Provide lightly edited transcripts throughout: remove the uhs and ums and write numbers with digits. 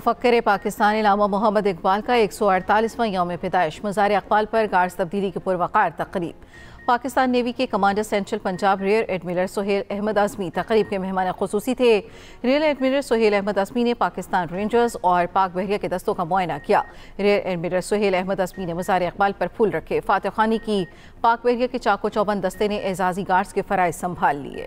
मुफक्किर पाकिस्तान इलामा मोहम्मद इकबाल का 148वां यौम पैदाइश मज़ार इकबाल पर गार्ड्स तब्दीली की पुरवकार तकरीब। पाकिस्तान नेवी के commander central Punjab rear admiral Suhail Ahmed Azmi तकरीब के मेहमान खुसूसी थे। रियर एडमिरल सुहेल अहमद आज़मी ने पाकिस्तान रेंजर्स और पाक बहरिया के दस्तों का मुआयना किया। रियर एडमिरल सुहेल अहमद आज़मी ने मज़ार इकबाल पर फूल रखे, फातह खानी की। पाक बहरिया के चाको चौबंद दस्ते ने एजाजी गार्ड्स के फ़राइज़ संभाल लिए।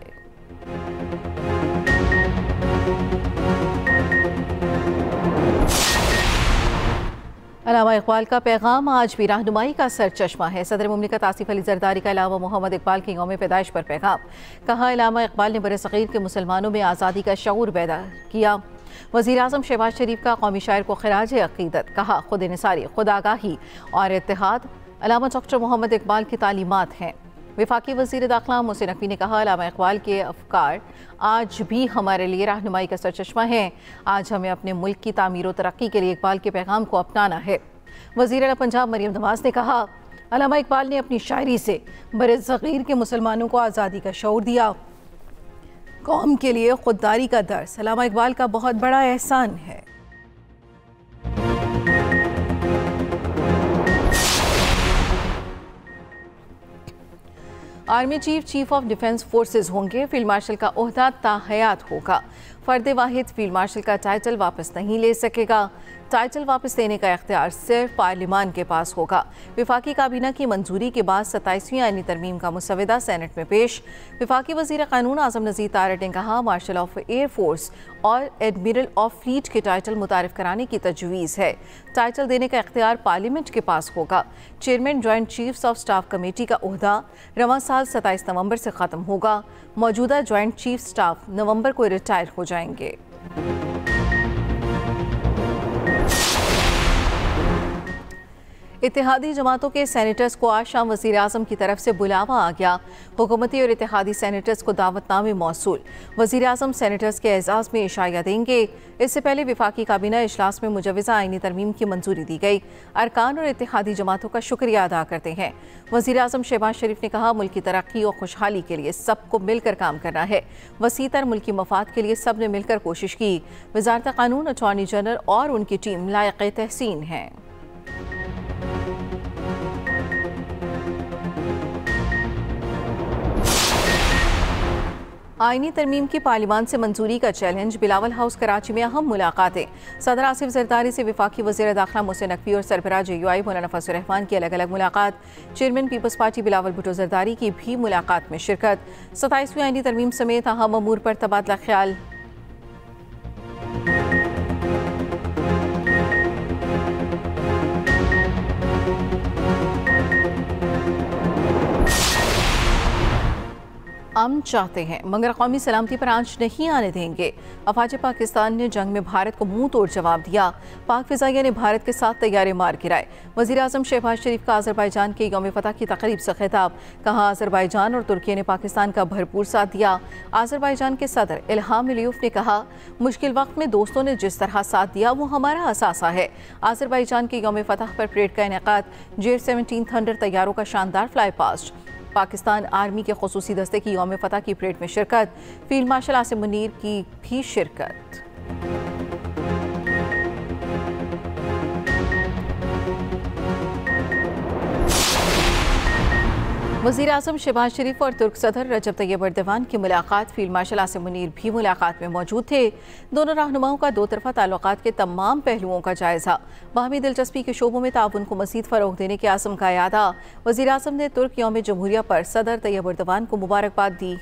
अलामा इकबाल का पैगाम आज भी रहनुमाई का सरचश्मा है। सदर मुमलिकत आसिफ अली जरदारी का अलामा मोहम्मद इकबाल के यौम पैदाइश पर पैगाम। कहा, अलामा इकबाल ने बरसग़ीर के मुसलमानों में आज़ादी का शऊर पैदा किया। वज़ीर आज़म शहबाज शरीफ का कौमी शायर को खिराज अक़ीदत। कहा, खुद निसारी, खुद आगाही और इत्तेहाद अलामा डॉक्टर मोहम्मद इकबाल की तालीमात हैं। वफाकी वज़ीर दाखिला मोहसिन नकवी ने कहा, अलामा इकबाल के अफ़कार आज भी हमारे लिए रहनुमाई का सरचश्मा है। आज हमें अपने मुल्क की तामीर और तरक्की के लिए इकबाल के पैगाम को अपनाना है। वज़ीर आला पंजाब मरियम नवाज ने कहा, अलामा इकबाल ने अपनी शायरी से बरसग़ीर के मुसलमानों को आज़ादी का शऊर दिया, कौम के लिए खुददारी का दर्स अलामा इकबाल का बहुत बड़ा एहसान है। Army chief of defence forces होंगे। फील्ड मार्शल का ओहदा ताहयात होगा। फ़र्द वाहिद फील्ड मार्शल का टाइटल वापस नहीं ले सकेगा। टाइटल वापस लेने का इख्तियार सिर्फ पार्लिमान के पास होगा। वफाकी काबीना की मंजूरी के बाद 27वीं आईनी तरमीम का मुसवदा सेनेट में पेश। वफाकी वज़ीर क़ानून आज़म नज़ीर तारड़ ने कहा, मार्शल ऑफ एयर फोर्स और एडमिरल ऑफ फ्लीट के टाइटल मुतारिफ कराने की तजवीज़ है। टाइटल देने का इख्तियार पार्लियामेंट के पास होगा। Chairman joint chiefs of staff committee का ओहदा रवां साल 27 नवंबर से ख़त्म होगा। मौजूदा जॉइंट चीफ स्टाफ नवंबर को रिटायर हो जाएंगे। इत्तेहादी जमातों के सेनेटर्स को आज शाम वज़ीर आज़म की तरफ से बुलावा आ गया। हुकूमती और इत्तेहादी सेनेटर्स को दावतनामे मौसूल। वज़ीर आज़म सेनेटर्स के एजाज़ में इशाया देंगे। इससे पहले वफाकी काबीना इजलास में मुजवज़ा आईनी तरमीम की मंजूरी दी गई। अरकान और इत्तेहादी जमातों का शुक्रिया अदा करते हैं। वज़ीर आज़म शहबाज शरीफ ने कहा, मुल्क की तरक्की और खुशहाली के लिए सबको मिलकर काम करना है। वसीतर मुल्की मफाद के लिए सब ने मिलकर कोशिश की। वज़ारत क़ानून, अटॉर्नी जनरल और उनकी टीम लायक़ तहसीन है। आईनी तरमीम की पार्लिमान से मंजूरी का चैलेंज। बिलावल हाउस कराची में अहम मुलाकातें। सदर आसिफ जरदारी से वफाकी वज़ीर दाखिला मोहसिन नकवी और सरबराह JUI मौलाना फजल रहमान की अलग अलग मुलाकात। Chairman Peoples Party Bilawal Bhutto Zardari की भी मुलाकात में शिरकत। 27वीं आईनी तरमीम समेत अहम अमूर पर तबादला ख्याल। हम चाहते हैं मगर कौमी सलामती पर आंच नहीं आने देंगे। अफवाज पाकिस्तान ने जंग में भारत को मुंह तोड़ जवाब दिया। पाक फिजाइया ने भारत के साथ तैयारे मार गिराए। वज़ीर आज़म शहबाज शरीफ का अज़रबैजान के यौम फतह की तकरीब से खिताब। कहा, अज़रबैजान और तुर्की ने पाकिस्तान का भरपूर साथ दिया। अज़रबैजान के सदर इल्हाम अलीयव ने कहा, मुश्किल वक्त में दोस्तों ने जिस तरह साथ दिया वो हमारा असासा है। अज़रबैजान के यौम फतह पर परेड का इनेकाद। J-17 थंडर तैयारों का शानदार फ्लाई पास्ट। पाकिस्तान आर्मी के खुसूसी दस्ते की यौम फतह की परेड में शिरकत। फील्ड मार्शल आसिम मुनीर की भी शिरकत। वज़ीर आज़म शहबाज शरीफ और तुर्क सदर रजब तैयब एर्दोगान की मुलाकात। फील्ड मार्शल आसिम मुनीर भी मुलाकात में मौजूद थे। दोनों रहनुमाओं का दो तरफ़ा ताल्लुकात के तमाम पहलुओं का जायज़ा। बाहमी दिलचस्पी के शोबों में ताउन को मज़ीद फ़रोग़ देने के आज़म का यादा। वज़ीर आज़म ने तुर्क यौम जमहूरिया पर सदर तैयब एर्दोगान को मुबारकबाद दी।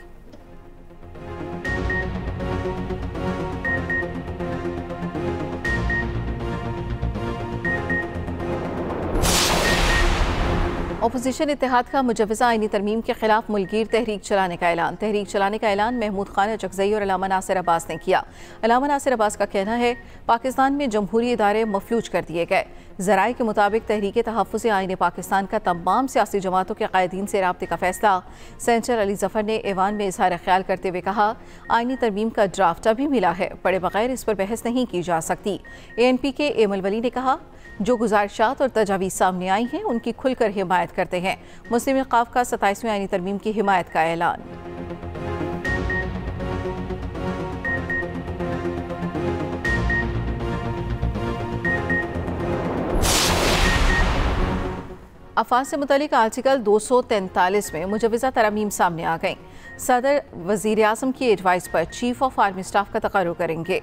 अपोजिशन इत्तेहाद का मुजवज़ा आईनी तरमीम के खिलाफ मुल्कीर तहरीक चलाने का ऐलान। तहरीक चलाने का ऐलान महमूद खान अचकज़ई और अलामा नासिर अब्बास ने किया। अलामा नासिर अब्बास का कहना है, पाकिस्तान में जमहूरी इदारे मफलूज कर दिए गए। ज़राए के मुताबिक तहरीक तहफ़्फ़ुज़ आईन पाकिस्तान का तमाम सियासी जमातों के कायदीन से राब्ते का फैसला। सेनेटर अली ज़फ़र ने ऐवान में इज़हार ख्याल करते हुए कहा, आईनी तरमीम का ड्राफ्ट अभी मिला है, पढ़े बगैर इस पर बहस नहीं की जा सकती। ANP के एमल वली ने कहा, जो गुजारिशात और तजावीज़ सामने आई हैं उनकी खुलकर हिमायत करते हैं। मुस्लिम वक़ाफ़ का 27वीं आईनी तरमीम की हिमायत का ऐलान। अफवाज से मुतालिक आर्टिकल 243 में मुजवज़ा तरमीम सामने आ गई। सदर वज़ीर आज़म की एडवाइस पर चीफ ऑफ आर्मी स्टाफ का तकर्रुर करेंगे।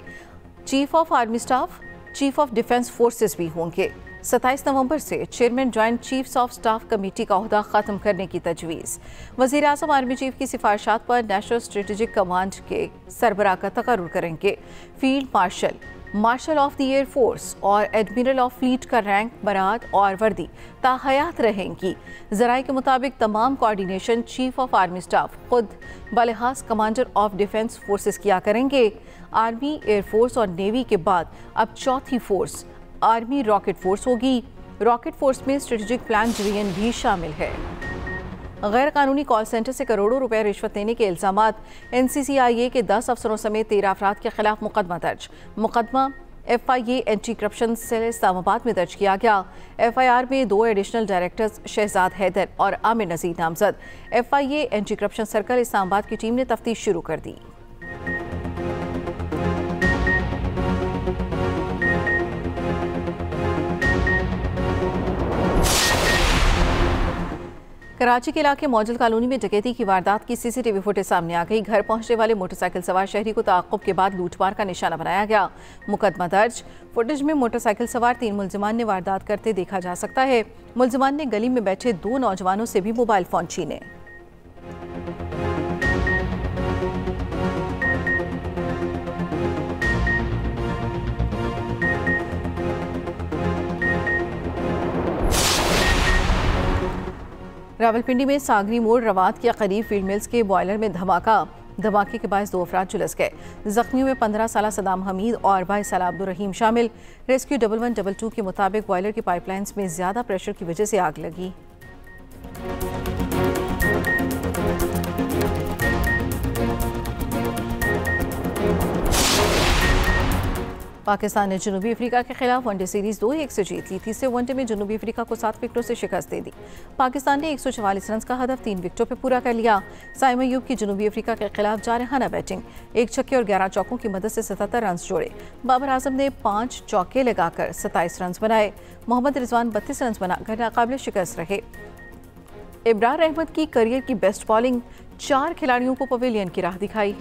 Chief of army staff chief of defence forces भी होंगे। 27 नवंबर से chairman joint chiefs of staff committee का ओहदा ख़त्म करने की तजवीज़। वज़ीर आज़म आर्मी चीफ की सिफारिशात पर नेशनल स्ट्रेटेजिक कमांड के सरबराह का तकर्रुर करेंगे। Field marshal, marshal of the air force और एडमिरल ऑफ फ्लीट का रैंक, बरात और वर्दी ताहयात रहेंगी। ज़राए के मुताबिक तमाम coordination chief of army staff खुद बलिहाज कमांडर ऑफ डिफेंस फोर्सेस किया करेंगे। आर्मी, एयरफोर्स और नेवी के बाद अब चौथी फोर्स आर्मी रॉकेट फोर्स होगी। रॉकेट फोर्स में स्ट्रेटेजिक प्लान डिवीजन भी शामिल है। गैर कानूनी कॉल सेंटर से करोड़ों रुपए रिश्वत लेने के इल्जामात NCCIA के 10 अफसरों समेत 13 अफराद के खिलाफ मुकदमा दर्ज। मुकदमा FIA anti corruption cell Islamabad में दर्ज किया गया। FIR में 2 एडिशनल डायरेक्टर्स शहजाद हैदर और आमिर नज़ीर नामजद। FIA anti corruption circle Islamabad की टीम ने तफ्तीश शुरू कर दी। कराची के इलाके मौजल कॉलोनी में डकैती की वारदात की CCTV फुटेज सामने आ गई। घर पहुंचने वाले मोटरसाइकिल सवार शहरी को ताक़ुब के बाद लूटमार का निशाना बनाया गया। मुकदमा दर्ज। फुटेज में मोटरसाइकिल सवार 3 मुल्जिमान ने वारदात करते देखा जा सकता है। मुल्जिमान ने गली में बैठे 2 नौजवानों से भी मोबाइल फ़ोन छीने। रावलपिंडी में सागरी मोड़ रवात के करीब फील्ड मिल्स के बॉयलर में धमाके के बायस 2 अफराद झुलस गए। जख्मियों में 15 साला सदाम हमीद और 22 साला अब्दुल रहीम शामिल। रेस्क्यू 1122 के मुताबिक बॉयलर की पाइपलाइंस में ज्यादा प्रेशर की वजह से आग लगी। पाकिस्तान ने जनूबी अफ्रीका के खिलाफ वनडे सीरीज 2-1 से जीत ली। तीसरे वनडे में जनूबी अफ्रीका को 7 विकेटों से शिकस्त दे दी। पाकिस्तान ने 144 रन का हदफ 3 विकेटों पर पूरा कर लिया। साइम अयूब की जनूबी अफ्रीका के खिलाफ जारहाना बैटिंग, 1 छक्के और 11 चौकों की मदद से 77 रन जोड़े। बाबर आजम ने 5 चौके लगाकर 27 रन बनाए। मोहम्मद रिजवान 32 रन बनाकर नाकाबिल शिकस्त रहे। इब्रार अहमद की करियर की बेस्ट बॉलिंग, 4 खिलाड़ियों को पवेलियन की राह दिखाई।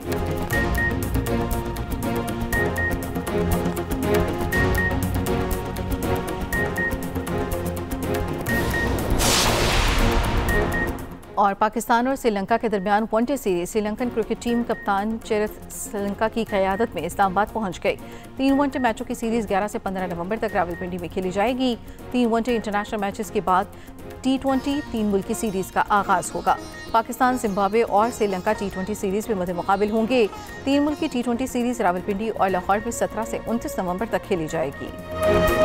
और पाकिस्तान और श्रीलंका के दरमियान one day series Sri Lankan cricket team कप्तान चेरिथ श्रीलंका की क़यादत में इस्लामाबाद पहुंच गई। 3 वनडे मैचों की सीरीज 11 से 15 नवंबर तक रावलपिंडी में खेली जाएगी। 3 वनडे इंटरनेशनल मैचेस के बाद T20 3 मुल्की सीरीज का आगाज होगा। पाकिस्तान, जिम्बाब्वे और श्रीलंका T20 सीरीज में मध्य मुकाबिल होंगे। 3 मुल्की T20 सीरीज रावलपिंडी और लाहौर में 17 से 29 नवंबर तक खेली जाएगी।